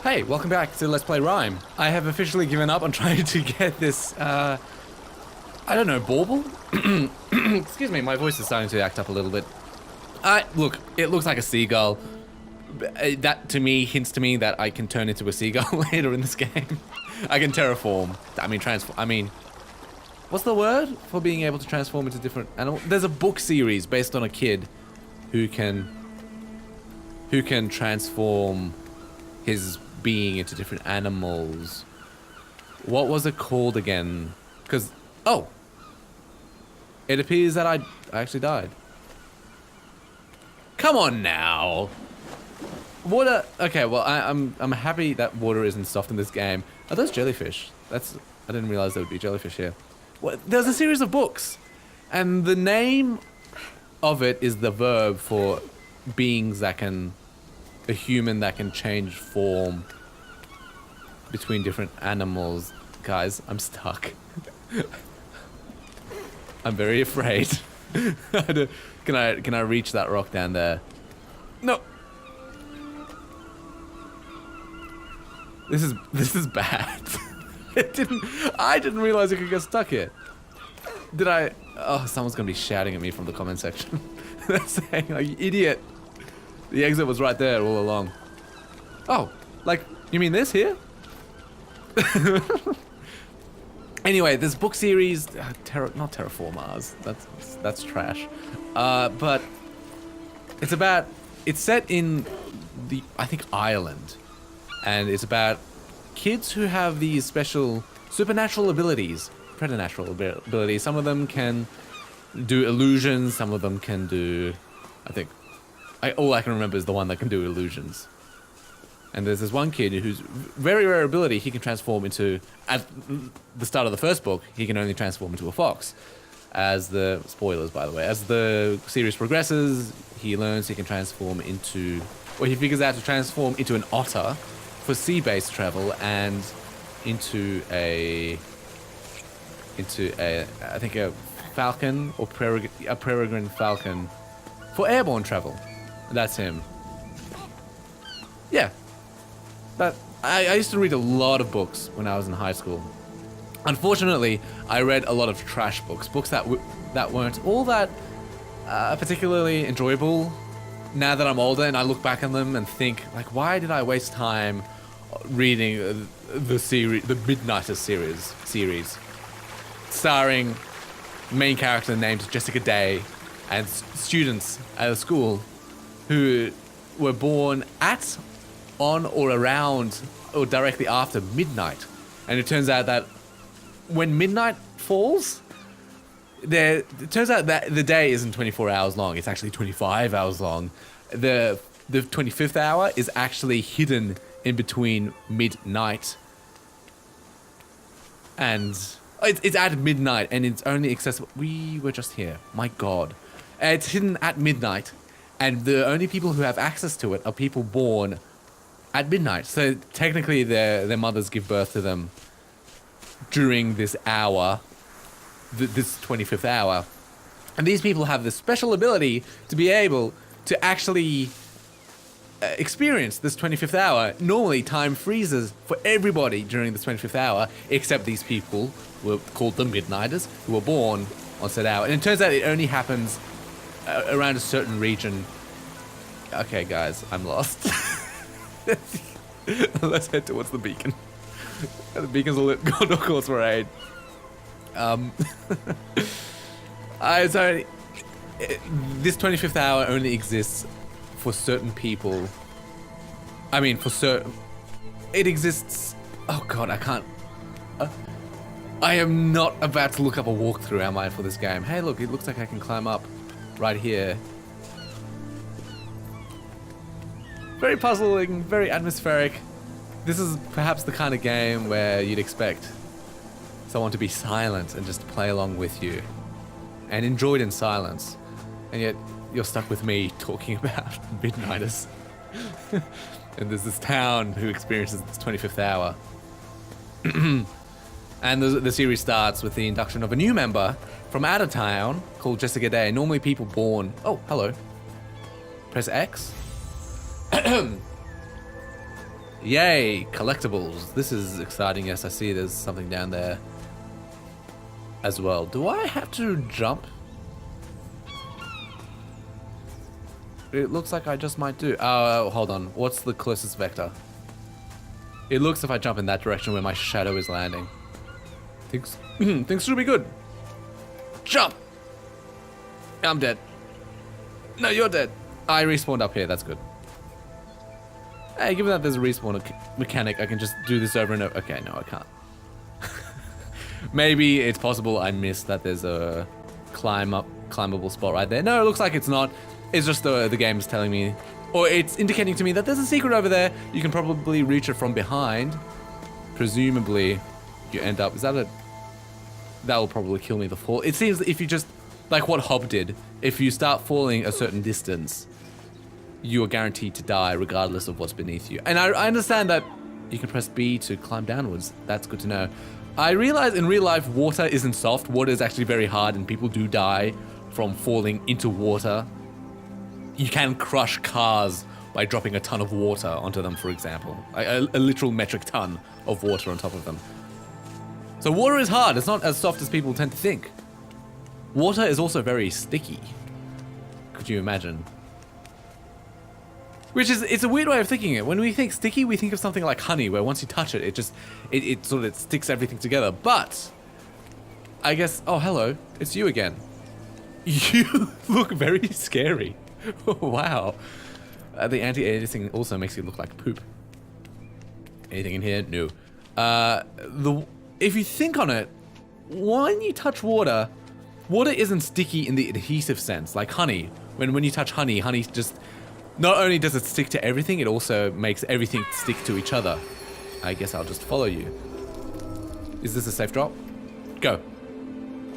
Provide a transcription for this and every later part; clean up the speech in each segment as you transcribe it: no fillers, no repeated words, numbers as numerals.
Hey, welcome back to Let's Play RiME. I have officially given up on trying to get this, I don't know, bauble? Excuse me, my voice is starting to act up a little bit. Look, it looks like a seagull. That, to me, hints to me that I can turn into a seagull later in this game. I can terraform. I mean, what's the word for being able to transform into different animals? There's a book series based on a kid who can transform his being into different animals. What was it called again? Because, oh, it appears that I actually died. Come on now. Water. Okay, well, I'm happy that water isn't soft in this game. Are those jellyfish? I didn't realize there would be jellyfish here. Well, there's a series of books, and the name of it is the verb for beings that can, a human that can change form between different animals. Guys, I'm stuck. I'm very afraid. Can I reach that rock down there? No. This is bad. I didn't realize I could get stuck here. Did I? Oh, someone's gonna be shouting at me from the comment section. They're saying, like, you idiot. The exit was right there all along. Oh, like, you mean this here? Anyway, this book series, not Terraform Mars. That's trash. But it's set in I think Ireland, and it's about kids who have these special supernatural abilities, preternatural abilities. Some of them can do illusions. Some of them can do, I think, all I can remember is the one that can do illusions. And there's this one kid who's very rare ability. He can transform into, at the start of the first book, he can only transform into a fox. As the, spoilers by the way, as the series progresses, he learns he can transform into, well, he figures out to transform into an otter for sea-based travel, and into I think a falcon, or a peregrine falcon for airborne travel. That's him. Yeah. But I used to read a lot of books when I was in high school. Unfortunately, I read a lot of trash books that weren't all that particularly enjoyable. Now that I'm older and I look back on them and think, like, why did I waste time reading the Midnighters series, starring main character named Jessica Day and students at a school who were born at, on, or around, or directly after midnight. And it turns out that when midnight falls, it turns out that the day isn't 24 hours long, it's actually 25 hours long. The 25th hour is actually hidden in between midnight and it's at midnight, and it's only accessible. We were just here, my god. It's hidden at midnight, and the only people who have access to it are people born at midnight. So technically their mothers give birth to them during this hour, this 25th hour. And these people have this special ability to be able to actually experience this 25th hour. Normally time freezes for everybody during this 25th hour, except these people were called the Midnighters, who were born on said hour. And it turns out it only happens around a certain region. Okay guys, I'm lost. Let's head towards the beacon. The beacon's a little god of course for aid. This 25th hour only exists for certain people. I mean, it exists. Oh god, I can't. I am not about to look up a walkthrough, am I, for this game? Hey, look, it looks like I can climb up right here. Very puzzling, very atmospheric. This is perhaps the kind of game where you'd expect someone to be silent and just play along with you and enjoy it in silence. And yet you're stuck with me talking about Midnighters. And there's this town who experiences this 25th hour. And the series starts with the induction of a new member from out of town called Jessica Day. Normally people born... Oh, hello. Press X. Yay, collectibles. This is exciting. Yes, I see there's something down there as well. Do I have to jump? It looks like I just might do. Oh, hold on. What's the closest vector? It looks if I jump in that direction where my shadow is landing. Things should be good. Jump! I'm dead. No, you're dead. I respawned up here. That's good. Hey, given that there's a respawn mechanic, I can just do this over and over. Okay, no, I can't. Maybe it's possible I missed that there's a climbable spot right there. No, it looks like it's not. It's just the game's telling me, or it's indicating to me that there's a secret over there. You can probably reach it from behind. Presumably, you end up, that will probably kill me the fall. It seems that if you just, like what Hob did, if you start falling a certain distance, you are guaranteed to die regardless of what's beneath you. And I understand that you can press B to climb downwards. That's good to know. I realize in real life, water isn't soft. Water is actually very hard and people do die from falling into water. You can crush cars by dropping a ton of water onto them, for example. A literal metric ton of water on top of them. So water is hard. It's not as soft as people tend to think. Water is also very sticky. Could you imagine? Which is, it's a weird way of thinking it. When we think sticky, we think of something like honey, where once you touch it, it sort of sticks everything together. But I guess, oh, hello, it's you again. You look very scary. Wow. The anti-aliasing also makes you look like poop. Anything in here? No. If you think on it, when you touch water, water isn't sticky in the adhesive sense, like honey. When you touch honey, honey just, not only does it stick to everything, it also makes everything stick to each other. I guess I'll just follow you. Is this a safe drop? Go.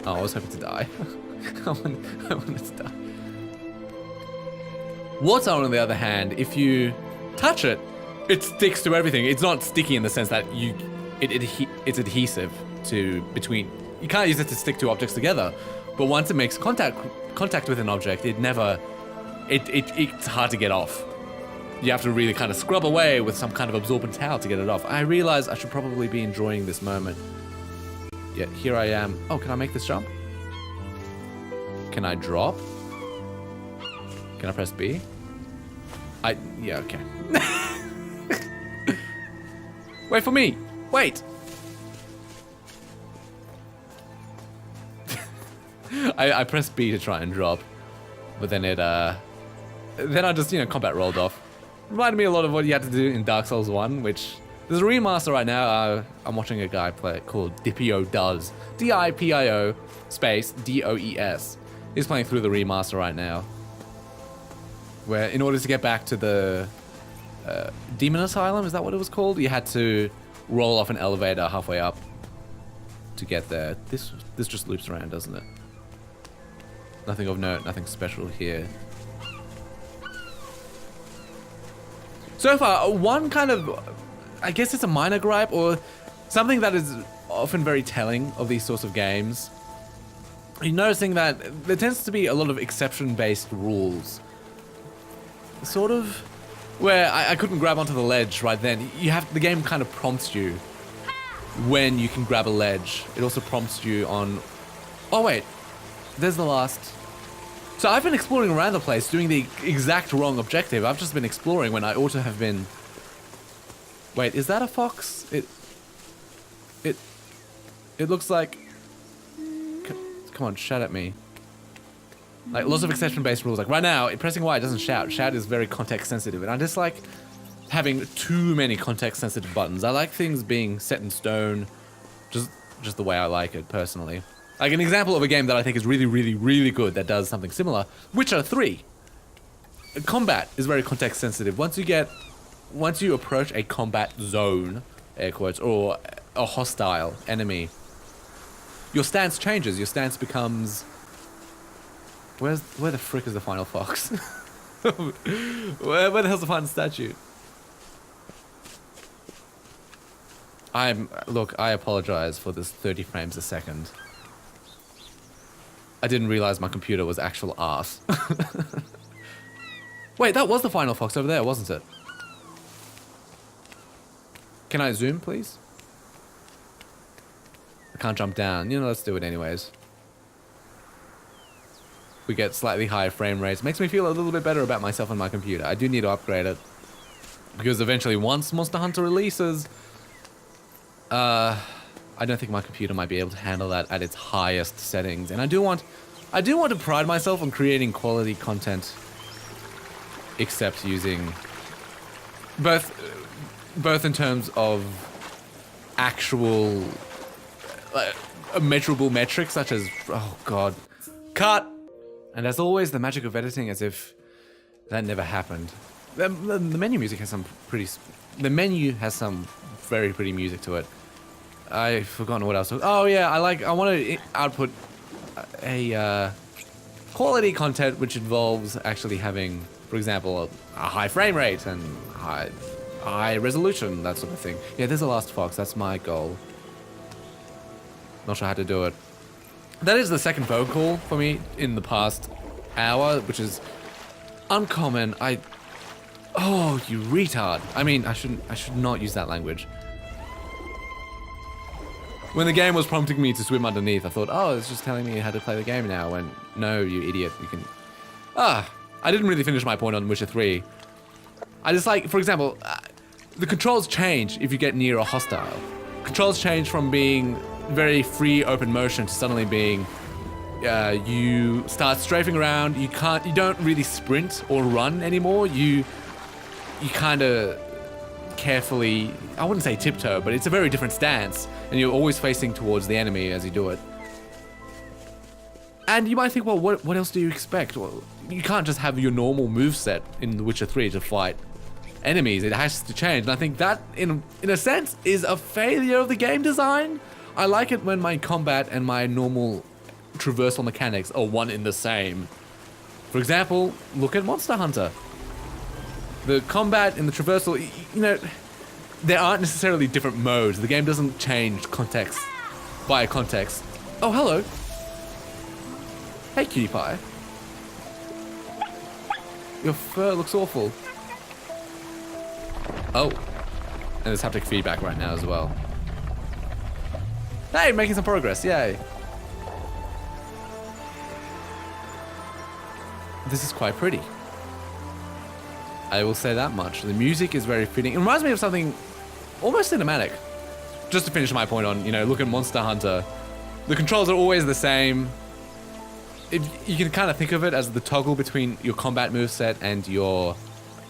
Oh, I was hoping to die. I wanted to die. Water, on the other hand, if you touch it, it sticks to everything. It's not sticky in the sense that it's adhesive to between. You can't use it to stick two objects together. But once it makes contact with an object, it's hard to get off. You have to really kind of scrub away with some kind of absorbent towel to get it off. I realize I should probably be enjoying this moment. Yet here I am. Oh, can I make this jump? Can I drop? Can I press B? Yeah, okay. Wait for me! Wait! I pressed B to try and drop, but then then I just, combat rolled off. Reminded me a lot of what you had to do in Dark Souls 1, which, there's a remaster right now. I'm watching a guy play it called Dipio Does. D-I-P-I-O space D-O-E-S. He's playing through the remaster right now, where in order to get back to the Demon Asylum, is that what it was called? You had to roll off an elevator halfway up to get there. This just loops around, doesn't it? Nothing of note, nothing special here. So far, one kind of, I guess it's a minor gripe, or something that is often very telling of these sorts of games. You're noticing that there tends to be a lot of exception-based rules. Sort of, where I couldn't grab onto the ledge right then. The game kind of prompts you when you can grab a ledge. It also prompts you on, oh wait, there's the last. So I've been exploring around the place doing the exact wrong objective. I've just been exploring when I ought to have been. Wait, is that a fox? It looks like, come on, shout at me. Like, lots of exception-based rules. Like, right now, pressing Y doesn't shout. Shout is very context-sensitive. And I dislike having too many context-sensitive buttons. I like things being set in stone, just the way I like it, personally. Like, an example of a game that I think is really, really, really good that does something similar, Witcher 3. Combat is very context-sensitive. Once you approach a combat zone, air quotes, or a hostile enemy, your stance changes. Your stance becomes... Where the frick is the final fox? where the hell's the final statue? Look, I apologize for this 30 frames a second. I didn't realize my computer was actual arse. Wait, that was the final fox over there, wasn't it? Can I zoom, please? I can't jump down. You know, let's do it anyways. We get slightly higher frame rates. Makes me feel a little bit better about myself and my computer. I do need to upgrade it. Because eventually, once Monster Hunter releases, I don't think my computer might be able to handle that at its highest settings. And I do want to pride myself on creating quality content, except using both in terms of actual measurable metrics, such as, oh god, cut. And as always, the magic of editing, as if that never happened. The menu music has some pretty. The menu has some very pretty music to it. I've forgotten what else. Oh yeah, I want to output a quality content which involves actually having, for example, a high frame rate and high resolution, that sort of thing. Yeah, there's a last fox. That's my goal. Not sure how to do it. That is the second phone call for me in the past hour, which is uncommon. Oh, you retard. I mean, I should not use that language. When the game was prompting me to swim underneath, I thought, oh, it's just telling me how to play the game now. When, no, you idiot, you can... I didn't really finish my point on Witcher 3. I just like, for example, the controls change if you get near a hostile. Controls change from being very free open motion to suddenly being you start strafing around. You don't really sprint or run anymore. You kind of carefully, I wouldn't say tiptoe, but it's a very different stance, and you're always facing towards the enemy as you do it. And you might think, well, what else do you expect? Well, you can't just have your normal moveset in The Witcher 3 to fight enemies. It has to change, and I think that, in a sense, is a failure of the game design. I like it when my combat and my normal traversal mechanics are one in the same. For example, look at Monster Hunter. The combat and the traversal, you know, there aren't necessarily different modes. The game doesn't change context by context. Oh, hello. Hey, cutie pie. Your fur looks awful. Oh. And there's haptic feedback right now as well. Hey, making some progress, yay. This is quite pretty. I will say that much. The music is very fitting. It reminds me of something almost cinematic. Just to finish my point on, you know, look at Monster Hunter. The controls are always the same. You can kind of think of it as the toggle between your combat moveset and your...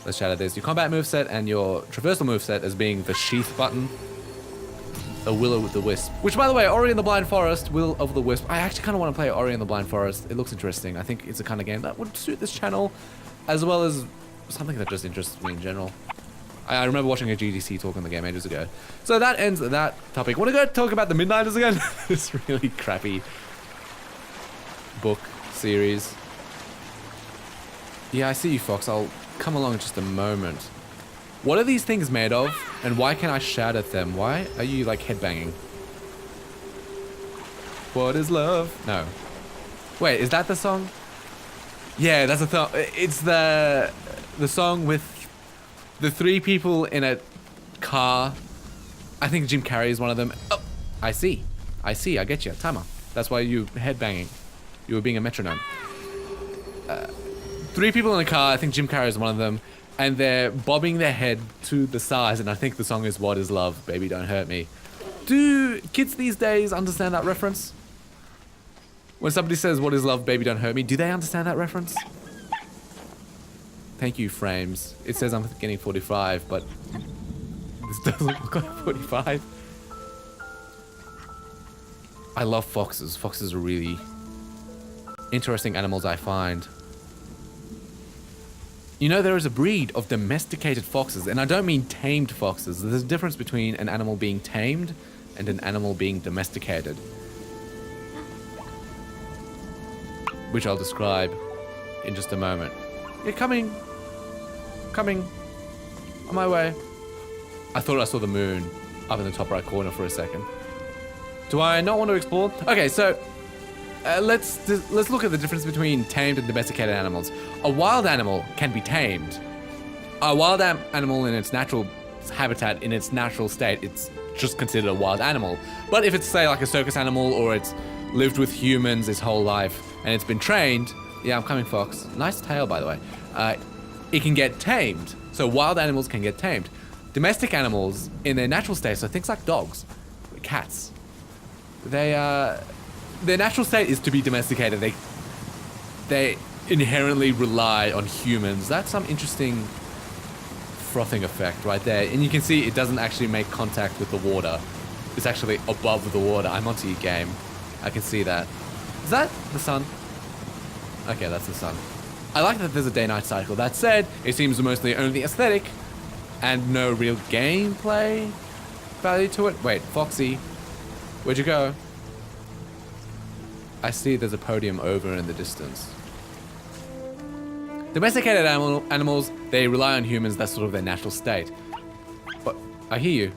Let's shout out this. Your combat moveset and your traversal moveset as being the sheath button. A will-o'-the-wisp. Which, by the way, Ori and the Blind Forest, Will-o'-the-Wisp. I actually kind of want to play Ori and the Blind Forest. It looks interesting. I think it's the kind of game that would suit this channel, as well as something that just interests me in general. I remember watching a GDC talk on the game ages ago. So that ends that topic. Want to go talk about the Midnighters again? This really crappy book series. Yeah, I see you, Fox. I'll come along in just a moment. What are these things made of, and why can't I shout at them? Why are you, like, headbanging? What is love? No. Wait, is that the song? Yeah, that's the it's the song with the three people in a car. I think Jim Carrey is one of them. Oh, I see. I get you. Timer. That's why you headbanging. You were being a metronome. Three people in a car. I think Jim Carrey is one of them. And they're bobbing their head to the sides, and I think the song is What Is Love, Baby Don't Hurt Me. Do kids these days understand that reference? When somebody says, What is love, baby, don't hurt me, do they understand that reference? Thank you, Frames. It says I'm getting 45, but this doesn't look like 45. I love foxes. Foxes are really interesting animals, I find. You know, there is a breed of domesticated foxes, and I don't mean tamed foxes. There's a difference between an animal being tamed and an animal being domesticated, which I'll describe in just a moment. You're coming. On my way. I thought I saw the moon up in the top right corner for a second. Do I not want to explore? Okay, so let's look at the difference between tamed and domesticated animals. A wild animal can be tamed. A wild animal in its natural habitat in its natural state, it's just considered a wild animal. But if it's, say, like a circus animal, or it's lived with humans its whole life and it's been trained, yeah, I'm coming, fox. Nice tail, by the way. It can get tamed. So wild animals can get tamed. Domestic animals in their natural state, so things like dogs, cats, their natural state is to be domesticated. They inherently rely on humans. That's some interesting frothing effect right there. And you can see it doesn't actually make contact with the water. It's actually above the water. I'm onto your game. I can see that. Is that the sun? Okay, that's the sun. I like that there's a day-night cycle. That said, it seems mostly only aesthetic and no real gameplay value to it. Wait, Foxy, where'd you go? I see there's a podium over in the distance. Domesticated animals, they rely on humans. That's sort of their natural state. But I hear you.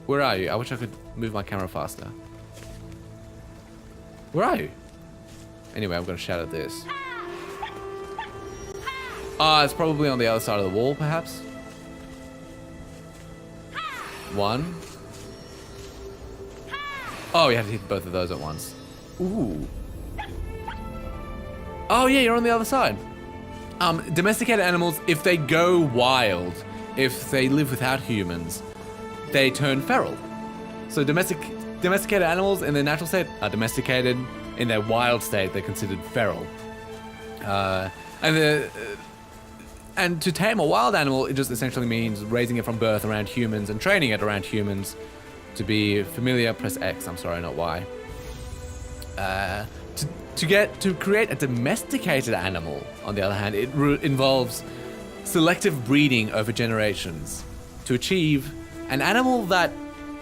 Where are you? I wish I could move my camera faster. Where are you? Anyway, I'm gonna shout at this. It's probably on the other side of the wall, perhaps. One. Oh, you have to hit both of those at once. Ooh. Oh yeah, you're on the other side. Domesticated animals, if they go wild, if they live without humans, they turn feral. So domesticated animals in their natural state are domesticated. In their wild state, they're considered feral. And to tame a wild animal, it just essentially means raising it from birth around humans and training it around humans. To be familiar, press X. I'm sorry, not Y. To create a domesticated animal, on the other hand, it involves selective breeding over generations to achieve an animal that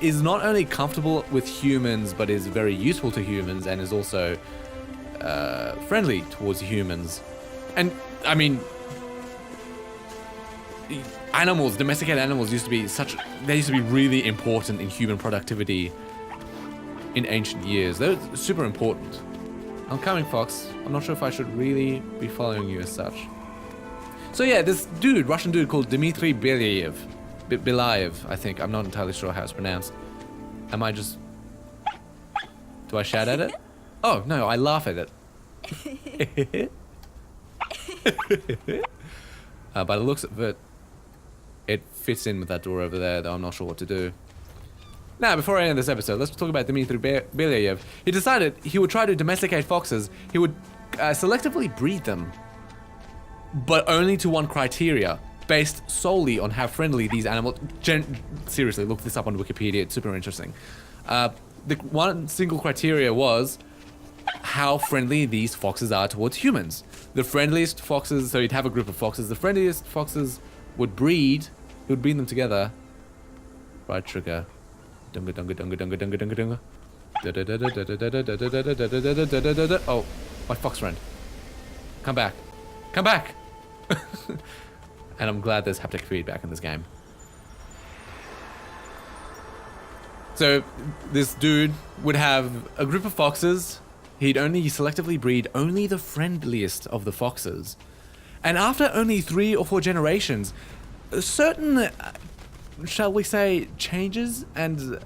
is not only comfortable with humans, but is very useful to humans and is also friendly towards humans. And I mean, domesticated animals used to be really important in human productivity in ancient years. They're super important. I'm coming, Fox. I'm not sure if I should really be following you as such. So yeah, this dude, Russian dude called Dmitry Belayev, I think. I'm not entirely sure how it's pronounced. Do I shout at it? Oh, no, I laugh at it. By the looks of it, it fits in with that door over there, though I'm not sure what to do. Now, before I end this episode, let's talk about Dmitry Belayev. He decided he would try to domesticate foxes. He would selectively breed them, but only to one criteria, based solely on how friendly these animals... Seriously, look this up on Wikipedia. It's super interesting. The one single criteria was how friendly these foxes are towards humans. The friendliest foxes... So he'd have a group of foxes. The friendliest foxes would breed. He would breed them together. Right trigger. Dunga dunga dunga dunga dunga dunga dunga. Oh, my fox friend. Come back. Come back! And I'm glad there's haptic feedback in this game. So this dude would have a group of foxes. He'd only selectively breed only the friendliest of the foxes. And after only 3 or 4 generations, certain, shall we say, changes and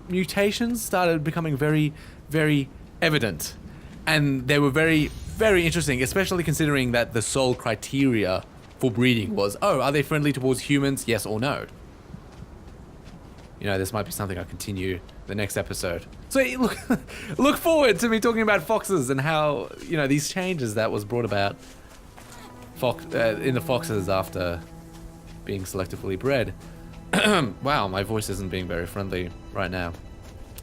mutations started becoming very, very evident. And they were very, very interesting, especially considering that the sole criteria for breeding was, oh, are they friendly towards humans, yes or no? You know, this might be something I continue the next episode. So look forward to me talking about foxes and how, you know, these changes that was brought about in the foxes after being selectively bred. Wow, my voice isn't being very friendly right now.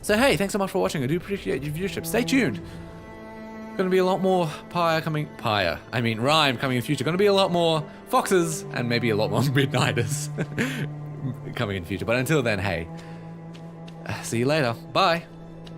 So hey, thanks so much for watching. I do appreciate your viewership. Stay tuned. Gonna be a lot more RiME coming in the future. Gonna be a lot more foxes and maybe a lot more midnighters coming in the future. But until then, hey, see you later. Bye.